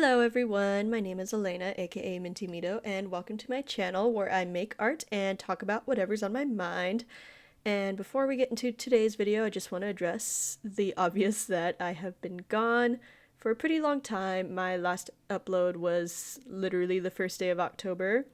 Hello everyone, my name is Elena, aka MintyMido, and welcome to my channel where I make art and talk about whatever's on my mind. And before we get into today's video, I just want to address the obvious that I have been gone for a pretty long time. My last upload was literally the first day of October.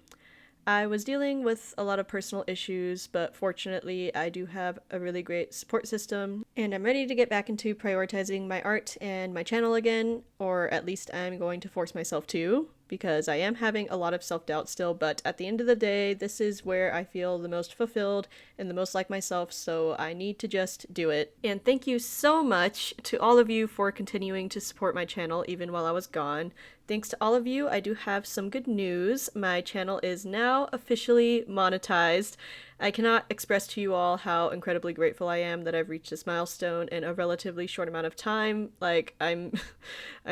I was dealing with a lot of personal issues, but fortunately I do have a really great support system, and I'm ready to get back into prioritizing my art and my channel again, or at least I'm going to force myself to, because I am having a lot of self-doubt still, but at the end of the day, this is where I feel the most fulfilled and the most like myself, so I need to just do it. And thank you so much to all of you for continuing to support my channel even while I was gone. Thanks to all of you, I do have some good news. My channel is now officially monetized. I cannot express to you all how incredibly grateful I am that I've reached this milestone in a relatively short amount of time. Like, I'm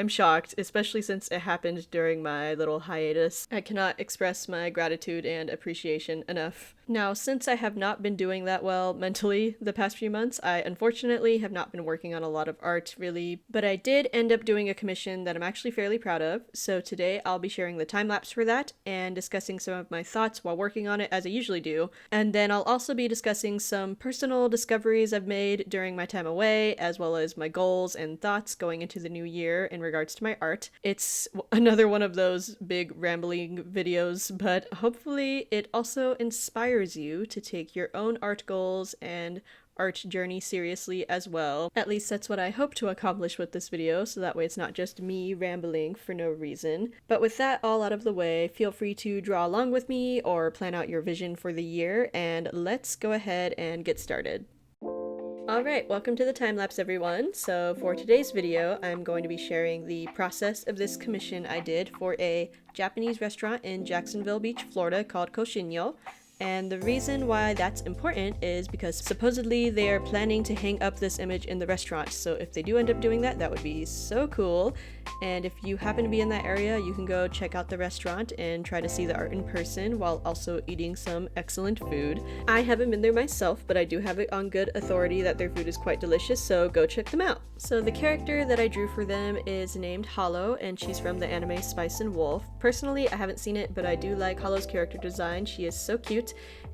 shocked, especially since it happened during my little hiatus. I cannot express my gratitude and appreciation enough. Now, since I have not been doing that well mentally the past few months, I unfortunately have not been working on a lot of art, really, but I did end up doing a commission that I'm actually fairly proud of, so today I'll be sharing the time lapse for that and discussing some of my thoughts while working on it, as I usually do, and then I'll also be discussing some personal discoveries I've made during my time away, as well as my goals and thoughts going into the new year in regards to my art. It's another one of those big rambling videos, but hopefully it also inspires you to take your own art goals and art journey seriously as well. At least that's what I hope to accomplish with this video, so that way it's not just me rambling for no reason. But with that all out of the way, feel free to draw along with me or plan out your vision for the year, and let's go ahead and get started. Alright, welcome to the time lapse everyone. So for today's video, I'm going to be sharing the process of this commission I did for a Japanese restaurant in Jacksonville Beach, Florida called Koshinyo. And the reason why that's important is because supposedly they are planning to hang up this image in the restaurant, so if they do end up doing that, that would be so cool. And if you happen to be in that area, you can go check out the restaurant and try to see the art in person while also eating some excellent food. I haven't been there myself, but I do have it on good authority that their food is quite delicious, so go check them out. So the character that I drew for them is named Hollow, and she's from the anime Spice and Wolf. Personally, I haven't seen it, but I do like Hollow's character design. She is so cute.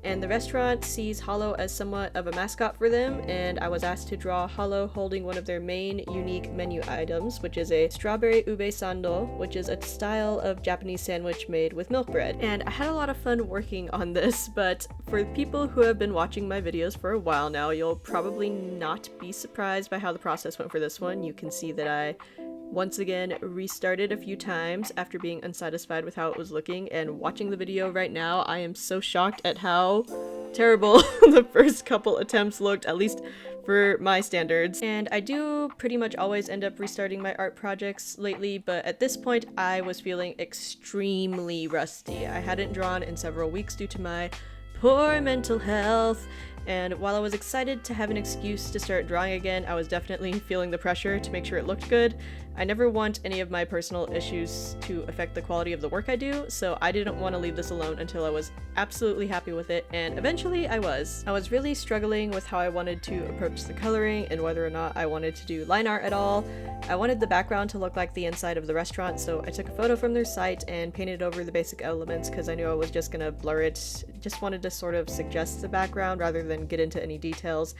And the restaurant sees Hollow as somewhat of a mascot for them, and I was asked to draw Hollow holding one of their main unique menu items, which is a strawberry ube sando, which is a style of Japanese sandwich made with milk bread. And I had a lot of fun working on this, but for people who have been watching my videos for a while now, you'll probably not be surprised by how the process went for this one. You can see that I once again restarted a few times after being unsatisfied with how it was looking, and watching the video right now, I am so shocked at how terrible the first couple attempts looked, at least for my standards. And I do pretty much always end up restarting my art projects lately, but at this point I was feeling extremely rusty. I hadn't drawn in several weeks due to my poor mental health, and while I was excited to have an excuse to start drawing again, I was definitely feeling the pressure to make sure it looked good. I never want any of my personal issues to affect the quality of the work I do, so I didn't want to leave this alone until I was absolutely happy with it, and eventually I was. I was really struggling with how I wanted to approach the coloring and whether or not I wanted to do line art at all. I wanted the background to look like the inside of the restaurant, so I took a photo from their site and painted over the basic elements because I knew I was just gonna blur it. Just wanted to sort of suggest the background rather than get into any details.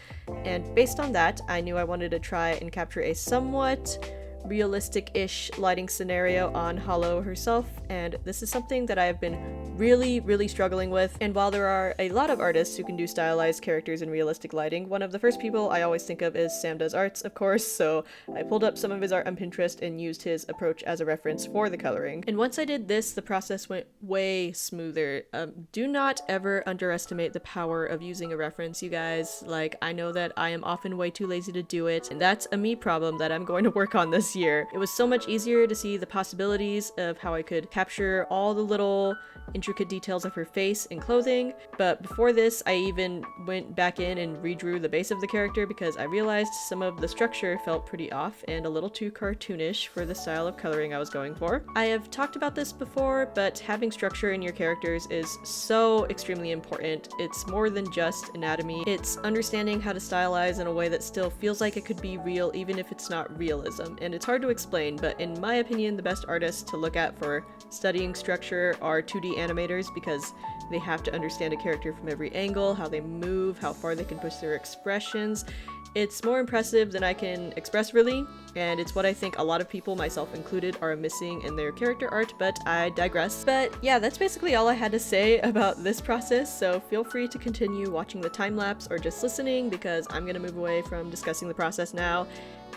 And based on that, I knew I wanted to try and capture a somewhat realistic-ish lighting scenario on Hollow herself, and this is something that I have been really struggling with. And while there are a lot of artists who can do stylized characters in realistic lighting, one of the first people I always think of is Sam Does Arts, of course, so I pulled up some of his art on Pinterest and used his approach as a reference for the coloring. And once I did this, the process went way smoother. Do not ever underestimate the power of using a reference, you guys. Like, I know that I am often way too lazy to do it, and that's a me problem that I'm going to work on this year. It was so much easier to see the possibilities of how I could capture all the little intricate details of her face and clothing, but before this I even went back in and redrew the base of the character because I realized some of the structure felt pretty off and a little too cartoonish for the style of coloring I was going for. I have talked about this before, but having structure in your characters is so extremely important. It's more than just anatomy. It's understanding how to stylize in a way that still feels like it could be real even if it's not realism, and it's hard to explain, but in my opinion, the best artists to look at for studying structure are 2D animators, because they have to understand a character from every angle, how they move, how far they can push their expressions. It's more impressive than I can express, really, and it's what I think a lot of people, myself included, are missing in their character art, but I digress. But yeah, that's basically all I had to say about this process, so feel free to continue watching the time lapse or just listening, because I'm gonna move away from discussing the process now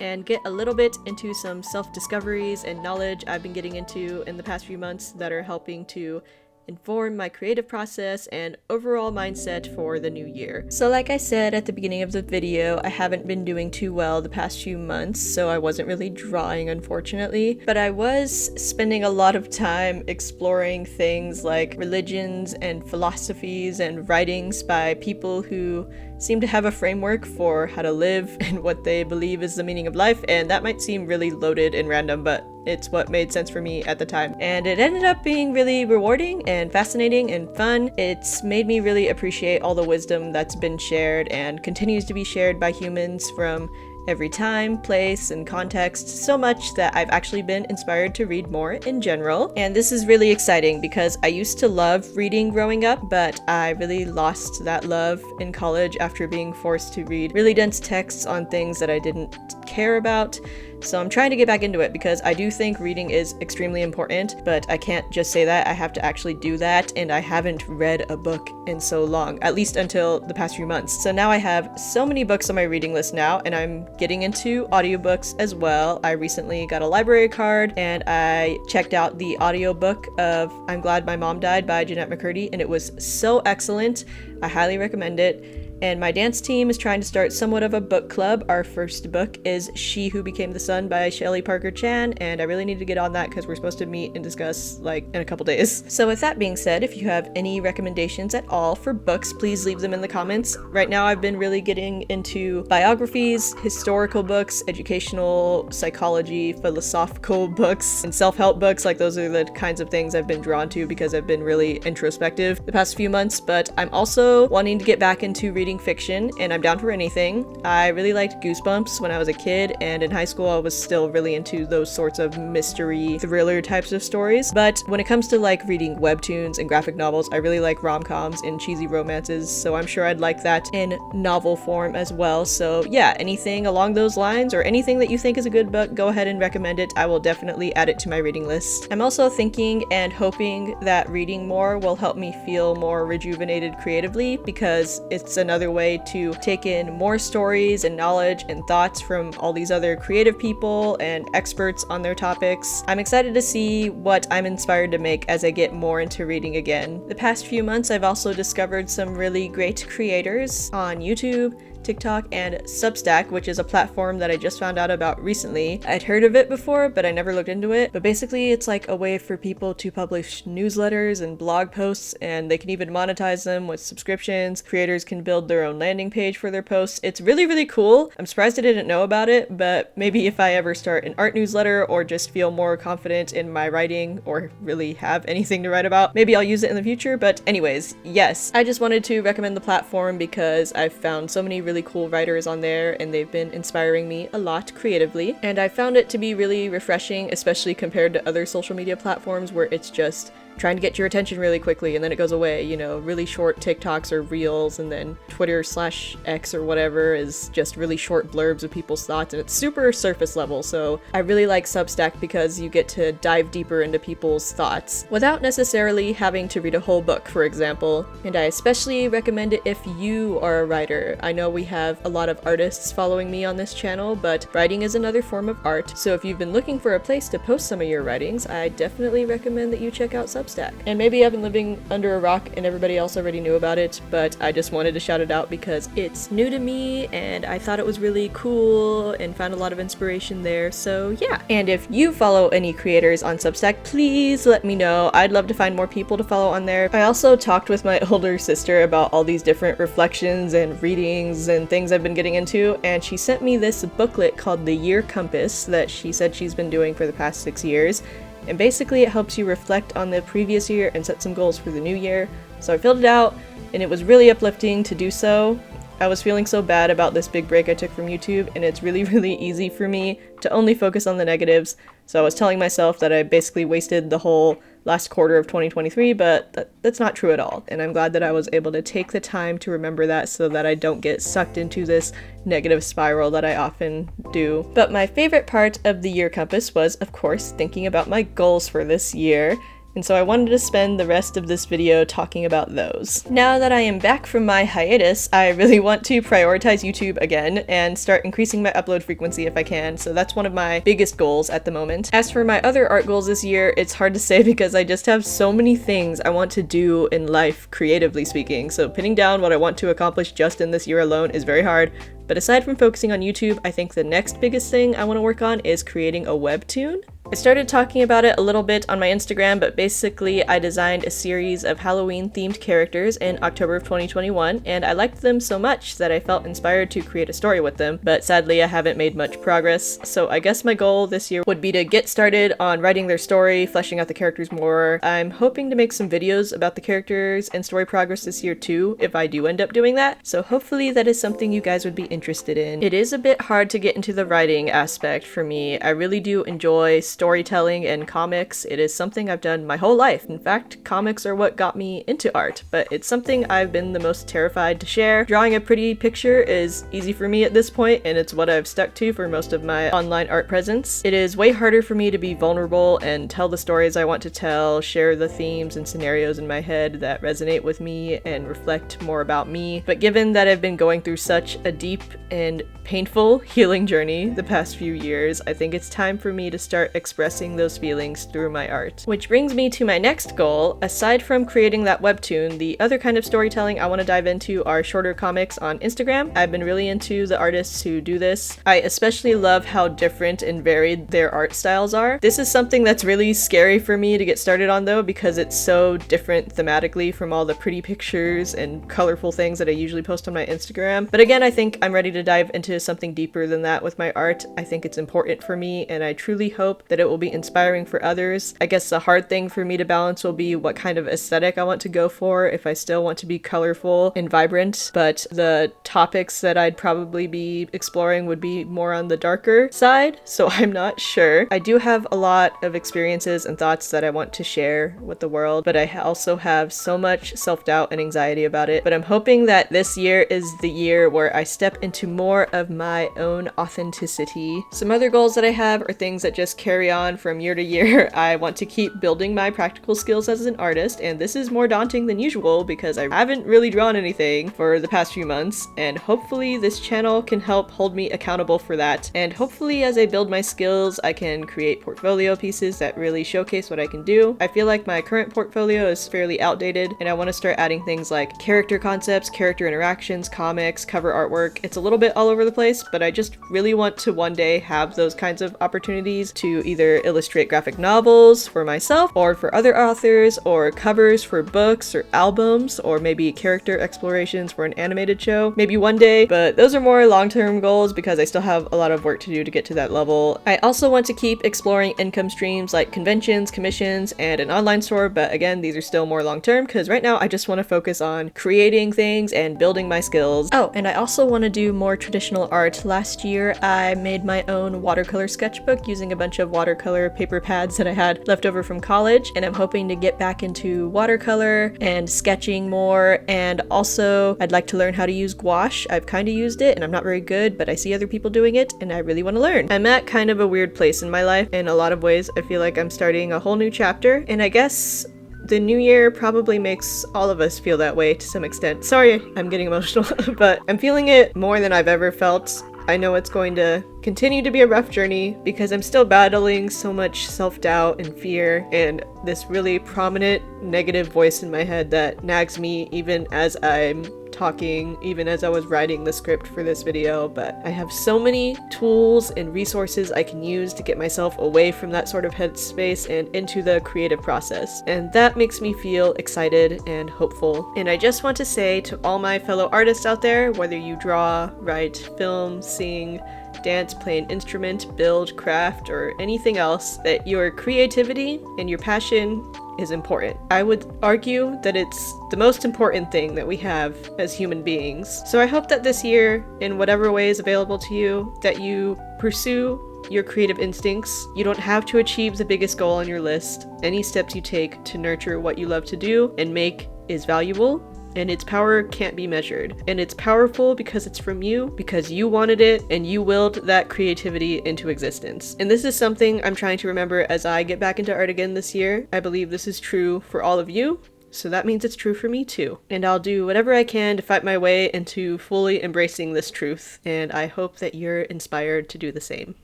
and get a little bit into some self-discoveries and knowledge I've been getting into in the past few months that are helping to inform my creative process and overall mindset for the new year. So like I said at the beginning of the video, I haven't been doing too well the past few months, so I wasn't really drawing, unfortunately, but I was spending a lot of time exploring things like religions and philosophies and writings by people who seem to have a framework for how to live and what they believe is the meaning of life, and that might seem really loaded and random, but it's what made sense for me at the time. And it ended up being really rewarding and fascinating and fun. It's made me really appreciate all the wisdom that's been shared and continues to be shared by humans from every time, place, and context, so much that I've actually been inspired to read more in general. And this is really exciting because I used to love reading growing up, but I really lost that love in college after being forced to read really dense texts on things that I didn't care about. So I'm trying to get back into it because I do think reading is extremely important, but I can't just say that, I have to actually do that, and I haven't read a book in so long, at least until the past few months. So now I have so many books on my reading list now, and I'm getting into audiobooks as well. I recently got a library card and I checked out the audiobook of I'm Glad My Mom Died by Jeanette McCurdy, and it was so excellent. I highly recommend it. And my dance team is trying to start somewhat of a book club. Our first book is She Who Became the Sun by Shelley Parker Chan, and I really need to get on that because we're supposed to meet and discuss like in a couple days. So with that being said, if you have any recommendations at all for books, please leave them in the comments. Right now I've been really getting into biographies, historical books, educational, psychology, philosophical books, and self-help books. Like those are the kinds of things I've been drawn to because I've been really introspective the past few months, but I'm also wanting to get back into reading fiction, and I'm down for anything. I really liked Goosebumps when I was a kid, and in high school I was still really into those sorts of mystery thriller types of stories, but when it comes to like reading webtoons and graphic novels, I really like rom-coms and cheesy romances, so I'm sure I'd like that in novel form as well. So yeah, anything along those lines or anything that you think is a good book, go ahead and recommend it. I will definitely add it to my reading list. I'm also thinking and hoping that reading more will help me feel more rejuvenated creatively, because it's another way to take in more stories and knowledge and thoughts from all these other creative people and experts on their topics. I'm excited to see what I'm inspired to make as I get more into reading again. The past few months I've also discovered some really great creators on YouTube, TikTok, and Substack, which is a platform that I just found out about recently. I'd heard of it before, but I never looked into it. But basically it's like a way for people to publish newsletters and blog posts, and they can even monetize them with subscriptions. Creators can build their own landing page for their posts. It's really, really cool. I'm surprised I didn't know about it, but maybe if I ever start an art newsletter or just feel more confident in my writing or really have anything to write about, maybe I'll use it in the future. But anyways, yes, I just wanted to recommend the platform because I've found so many really cool writers on there, and they've been inspiring me a lot creatively, and I found it to be really refreshing, especially compared to other social media platforms where it's just trying to get your attention really quickly and then it goes away, you know, really short TikToks or reels, and then Twitter/X or whatever is just really short blurbs of people's thoughts, and it's super surface level. So I really like Substack because you get to dive deeper into people's thoughts without necessarily having to read a whole book, for example. And I especially recommend it if you are a writer. I know we have a lot of artists following me on this channel, but writing is another form of art. So if you've been looking for a place to post some of your writings, I definitely recommend that you check out Substack. And maybe I've been living under a rock and everybody else already knew about it, but I just wanted to shout it out because it's new to me and I thought it was really cool and found a lot of inspiration there. So yeah. And if you follow any creators on Substack, please let me know. I'd love to find more people to follow on there. I also talked with my older sister about all these different reflections and readings and things I've been getting into, and she sent me this booklet called The Year Compass that she said she's been doing for the past 6 years. And basically it helps you reflect on the previous year and set some goals for the new year. So I filled it out and it was really uplifting to do so. I was feeling so bad about this big break I took from YouTube, and it's really easy for me to only focus on the negatives. So I was telling myself that I basically wasted the whole last quarter of 2023, but that's not true at all. And I'm glad that I was able to take the time to remember that so that I don't get sucked into this negative spiral that I often do. But my favorite part of the year compass was, of course, thinking about my goals for this year. And so I wanted to spend the rest of this video talking about those. Now that I am back from my hiatus, I really want to prioritize YouTube again and start increasing my upload frequency if I can, so that's one of my biggest goals at the moment. As for my other art goals this year, it's hard to say because I just have so many things I want to do in life, creatively speaking, so pinning down what I want to accomplish just in this year alone is very hard. But aside from focusing on YouTube, I think the next biggest thing I want to work on is creating a webtoon. I started talking about it a little bit on my Instagram, but basically I designed a series of Halloween-themed characters in October of 2021, and I liked them so much that I felt inspired to create a story with them, but sadly I haven't made much progress. So I guess my goal this year would be to get started on writing their story, fleshing out the characters more. I'm hoping to make some videos about the characters and story progress this year too, if I do end up doing that, so hopefully that is something you guys would be interested in. It is a bit hard to get into the writing aspect for me. I really do enjoy storytelling and comics. It is something I've done my whole life. In fact, comics are what got me into art, but it's something I've been the most terrified to share. Drawing a pretty picture is easy for me at this point, and it's what I've stuck to for most of my online art presence. It is way harder for me to be vulnerable and tell the stories I want to tell, share the themes and scenarios in my head that resonate with me and reflect more about me. But given that I've been going through such a deep and painful healing journey the past few years, I think it's time for me to start expressing those feelings through my art. Which brings me to my next goal. Aside from creating that webtoon, the other kind of storytelling I want to dive into are shorter comics on Instagram. I've been really into the artists who do this. I especially love how different and varied their art styles are. This is something that's really scary for me to get started on though, because it's so different thematically from all the pretty pictures and colorful things that I usually post on my Instagram. But again, I think I'm ready to dive into something deeper than that with my art. I think it's important for me, and I truly hope that it will be inspiring for others. I guess the hard thing for me to balance will be what kind of aesthetic I want to go for, if I still want to be colorful and vibrant, but the topics that I'd probably be exploring would be more on the darker side, so I'm not sure. I do have a lot of experiences and thoughts that I want to share with the world, but I also have so much self-doubt and anxiety about it. But I'm hoping that this year is the year where I step into more of my own authenticity. Some other goals that I have are things that just carry on from year to year. I want to keep building my practical skills as an artist, and this is more daunting than usual because I haven't really drawn anything for the past few months, and hopefully this channel can help hold me accountable for that. And hopefully as I build my skills, I can create portfolio pieces that really showcase what I can do. I feel like my current portfolio is fairly outdated, and I want to start adding things like character concepts, character interactions, comics, cover artwork. It's a little bit all over the place, but I just really want to one day have those kinds of opportunities to either illustrate graphic novels for myself or for other authors, or covers for books or albums, or maybe character explorations for an animated show. Maybe one day, but those are more long-term goals because I still have a lot of work to do to get to that level. I also want to keep exploring income streams like conventions, commissions, and an online store, but again, these are still more long-term because right now I just want to focus on creating things and building my skills. Oh, and I also want to do more traditional art. Last year, I made my own watercolor sketchbook using a bunch of watercolor paper pads that I had left over from college, and I'm hoping to get back into watercolor and sketching more, and also I'd like to learn how to use gouache. I've kind of used it and I'm not very good, but I see other people doing it and I really want to learn. I'm at kind of a weird place in my life. In a lot of ways, I feel like I'm starting a whole new chapter, and I guess the new year probably makes all of us feel that way to some extent. Sorry, I'm getting emotional, but I'm feeling it more than I've ever felt. I know it's going to continue to be a rough journey because I'm still battling so much self-doubt and fear and this really prominent negative voice in my head that nags me even as I'm talking, even as I was writing the script for this video. But I have so many tools and resources I can use to get myself away from that sort of headspace and into the creative process, and that makes me feel excited and hopeful. And I just want to say to all my fellow artists out there, whether you draw, write, film, sing, dance, play an instrument, build, craft, or anything else, that your creativity and your passion is important. I would argue that it's the most important thing that we have as human beings. So I hope that this year, in whatever way is available to you, that you pursue your creative instincts. You don't have to achieve the biggest goal on your list. Any steps you take to nurture what you love to do and make is valuable, and its power can't be measured. And it's powerful because it's from you, because you wanted it, and you willed that creativity into existence. And this is something I'm trying to remember as I get back into art again this year. I believe this is true for all of you, so that means it's true for me too. And I'll do whatever I can to fight my way into fully embracing this truth, and I hope that you're inspired to do the same.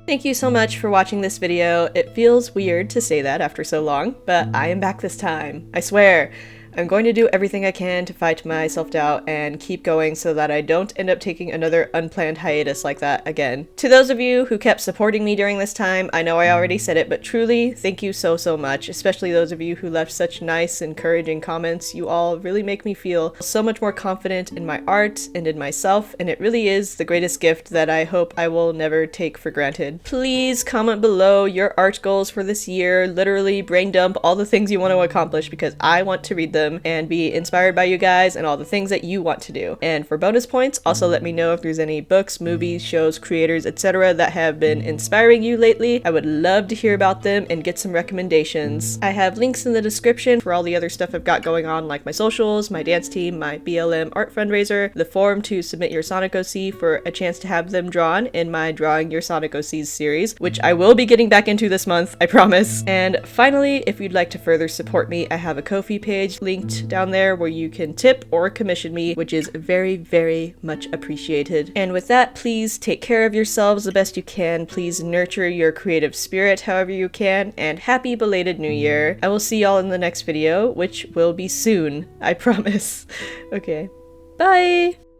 Thank you so much for watching this video. It feels weird to say that after so long, but I am back this time. I swear. I'm going to do everything I can to fight my self-doubt and keep going so that I don't end up taking another unplanned hiatus like that again. To those of you who kept supporting me during this time, I know I already said it, but truly, thank you so much, especially those of you who left such nice, encouraging comments. You all really make me feel so much more confident in my art and in myself, and it really is the greatest gift that I hope I will never take for granted. Please comment below your art goals for this year, literally brain dump all the things you want to accomplish because I want to read them and be inspired by you guys and all the things that you want to do. And for bonus points, also let me know if there's any books, movies, shows, creators, etc. that have been inspiring you lately. I would love to hear about them and get some recommendations. I have links in the description for all the other stuff I've got going on, like my socials, my dance team, my BLM art fundraiser, the forum to submit your Sonic OC for a chance to have them drawn in my Drawing Your Sonic OCs series, which I will be getting back into this month, I promise. And finally, if you'd like to further support me, I have a Ko-fi page linked down there where you can tip or commission me, which is very, very much appreciated. And with that, please take care of yourselves the best you can. Please nurture your creative spirit however you can, and happy belated New Year. I will see y'all in the next video, which will be soon, I promise. Okay, bye!